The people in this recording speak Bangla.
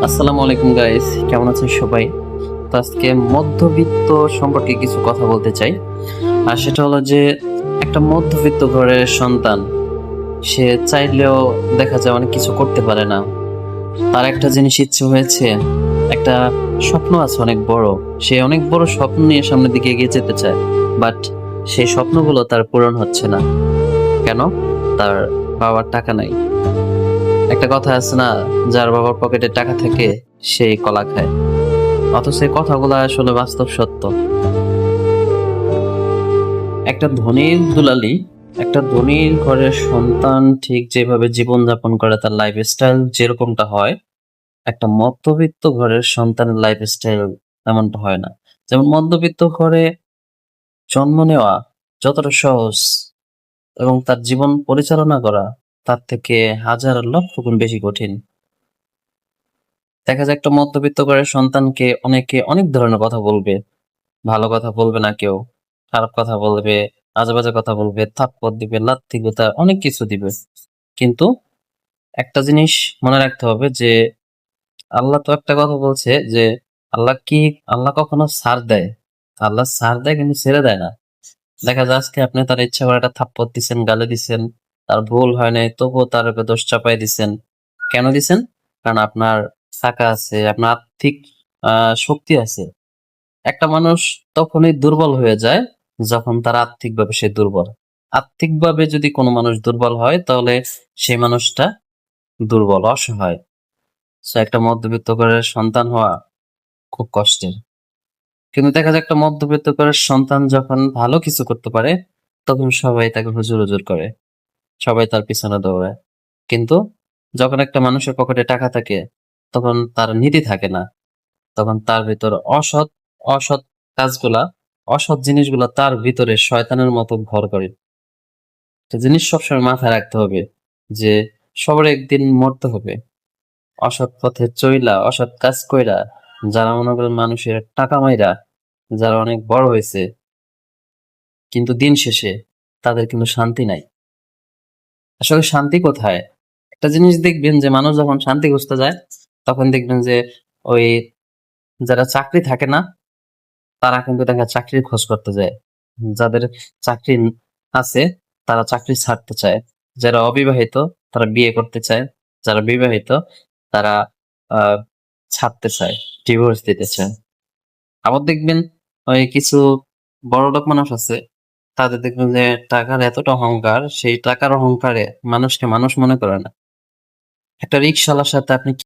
আসসালামু আলাইকুম গাইস, কেমন আছেন সবাই? তো আজকে মধ্যবিত্ত সম্পর্কে কিছু কথা বলতে চাই। আর সেটা হলো যে একটা মধ্যবিত্ত ঘরের সন্তান সে চাইলেও দেখা যায় অনেক কিছু করতে পারে না। তার একটা জিনিস ইচ্ছে হয়েছে, একটা স্বপ্ন আছে অনেক বড়। সে অনেক বড় স্বপ্ন নিয়ে সামনের দিকে এগিয়ে যেতে চায়, বাট সেই স্বপ্নগুলো তার পূরণ হচ্ছে না। কেন? তার বাবার টাকা নাই। একটা কথা আছে না, যার বাবার পকেটে টাকা থাকে সেই কলা খায়। অথচ এই কথাগুলো আসলে বাস্তব সত্য। একটা ধনীর দুলালি, একটা ধনীর ঘরের সন্তান ঠিক যেভাবে জীবনযাপন করে, তার লাইফস্টাইল যেরকমটা হয়, একটা মধ্যবিত্ত ঘরের সন্তানের লাইফস্টাইল তেমনটা হয় না। যেমন মধ্যবিত্ত ঘরে জন্ম নেওয়া যতটা সহজ এবং তার জীবন পরিচালনা করা তার থেকে হাজার লক্ষ গুণ বেশি কঠিন। দেখা যায় একটা মধ্যবিত্ত ঘরের সন্তানকে অনেকে অনেক ধরনের কথা বলবে, ভালো কথা বলবে না কেউ, খারাপ কথা বলবে, আজেবাজে কথা বলবে, থাপ্পড় দিবে, লাত্থি গুতা অনেক কিছু দিবে। কিন্তু একটা জিনিস মনে রাখতে হবে যে আল্লাহ তো একটা কথা বলছে যে আল্লাহ কি, আল্লাহ কখনো ছাড় দেয়? আল্লাহ ছাড় দেয় কিন্তু ছেড়ে দেয় না। দেখা যায় আজকে আপনি তার ইচ্ছা করে একটা থাপ্পড় দিচ্ছেন, গালি দিচ্ছেন, তার ভুল হয় নাই তবুও তার উপর দোষ চাপাই দিচ্ছেন। কেন দিচ্ছেন? কারণ আপনার টাকা আছে, আপনার আর্থিক শক্তি আছে। একটা মানুষ তখনই দুর্বল হয়ে যায় যখন তার আর্থিকভাবে সে দুর্বল। আর্থিকভাবে যদি কোনো মানুষ দুর্বল হয় তাহলে সেই মানুষটা দুর্বল, অসহায়। সো একটা মধ্যবিত্ত ঘরের সন্তান হওয়া খুব কষ্টের। কিন্তু দেখা যায় একটা মধ্যবিত্ত ঘরের সন্তান যখন ভালো কিছু করতে পারে তখন সবাই তাকে হুজুর হুজুর করে, সবাই তার পিছনে দৌড়ায়। কিন্তু যখন একটা মানুষের পকেটে টাকা থাকে তখন তার নীতি থাকে না, তখন তার ভিতর অসৎ অসৎ কাজগুলা, অসৎ জিনিসগুলা তার ভিতরে শয়তানের মতো ভর করে। একটা জিনিস সবসময় মাথায় রাখতে হবে যে সবার একদিন মরতে হবে। অসৎ পথে চইলা, অসৎ কাজ কইরা, যারা মনে করেন মানুষের টাকা মাইরা যারা অনেক বড় হয়েছে, কিন্তু দিন শেষে তাদের কিন্তু শান্তি নাই। আসলে শান্তি কোথায়? একটা জিনিস দেখবেন যে মানুষ যখন শান্তি খুঁজতে যায় তখন দেখবেন যে ওই যারা চাকরি থাকে না তারা কিন্তু দেখা চাকরির খোঁজ করতে যায়। যাদের চাকরি আছে তারা চাকরি ছাড়তে চায়। যারা অবিবাহিত তারা বিয়ে করতে চায়। যারা বিবাহিত তারা আহ ছাড়তে চায়, ডিভোর্স দিতে চায়। আবার দেখবেন ওই কিছু বড়লোক মানুষ আছে, তাদের দেখবেন যে টাকার এতটা অহংকার, সেই টাকার অহংকারে মানুষকে মানুষ মনে করে না। একটা রিক্সাওয়ালার সাথে আপনি